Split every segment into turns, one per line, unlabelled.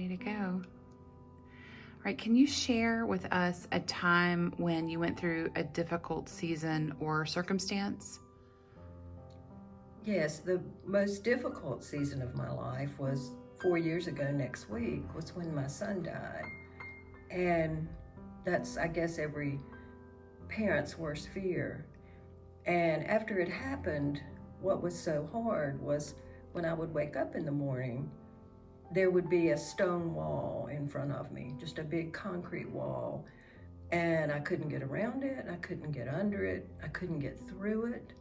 Way to go. All right, can you share with us a time when you went through a difficult season or circumstance?
Yes, the most difficult season of my life was 4 years ago next week, was when my son died. And that's, I guess, every parent's worst fear. And after it happened, what was so hard was when I would wake up in the morning, there would be a stone wall in front of me, just a big concrete wall. And I couldn't get around it, I couldn't get under it, I couldn't get through it.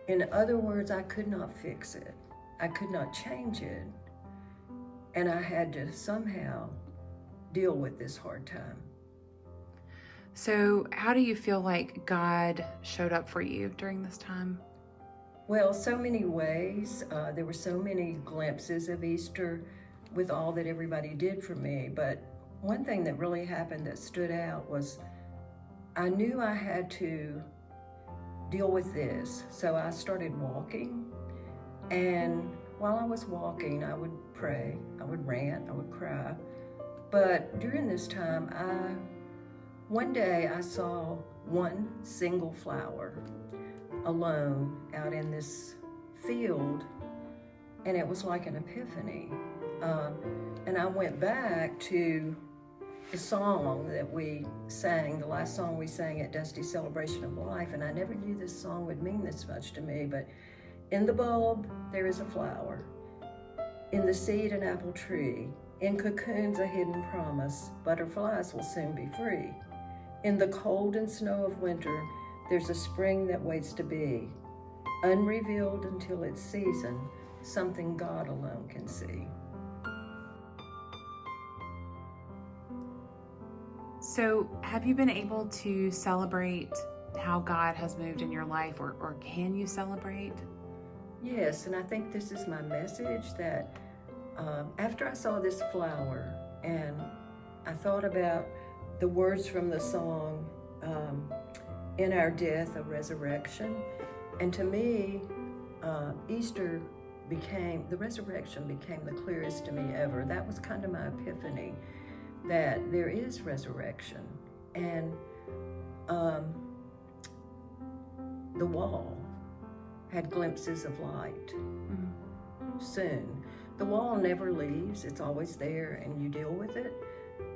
In other words, I could not fix it. I could not change it. And I had to somehow deal with this hard time.
So, how do you feel like God showed up for you during this time?
Well, so many ways. There were so many glimpses of Easter with all that everybody did for me. But one thing that really happened that stood out was I knew I had to deal with this. So I started walking. And while I was walking, I would pray, I would rant, I would cry. But during this time, one day I saw one single flower alone out in this field, and it was like an epiphany. And I went back to the song that we sang, the last song we sang at Dusty Celebration of Life, and I never knew this song would mean this much to me, but in the bulb, there is a flower. In the seed, an apple tree. In cocoons, a hidden promise. Butterflies will soon be free. In the cold and snow of winter, there's a spring that waits to be. Unrevealed until its season, something God alone can see.
So, have you been able to celebrate how God has moved in your life, or can you celebrate?
Yes, and I think this is my message, that after I saw this flower and I thought about the words from the song, in our death, a resurrection, and to me, the resurrection became the clearest to me ever. That was kind of my epiphany, that there is resurrection. And the wall had glimpses of light. Soon. The wall never leaves, it's always there and you deal with it,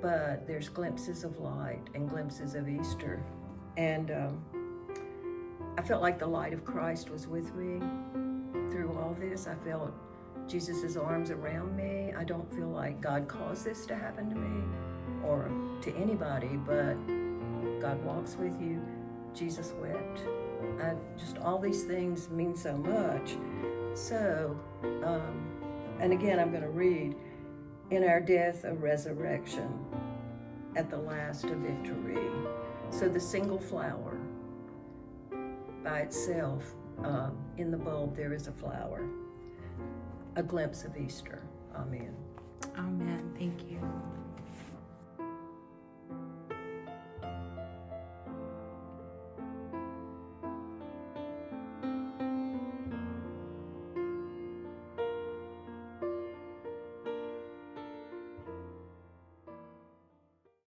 but there's glimpses of light and glimpses of Easter. And I felt like the light of Christ was with me through all this. I felt Jesus' arms around me. I don't feel like God caused this to happen to me or to anybody, but God walks with you. Jesus wept. Just all these things mean so much. So, and again, I'm going to read, in our death, a resurrection, at the last, a victory. So the single flower by itself, in the bulb, there is a flower, a glimpse of Easter. Amen.
Amen. Thank you.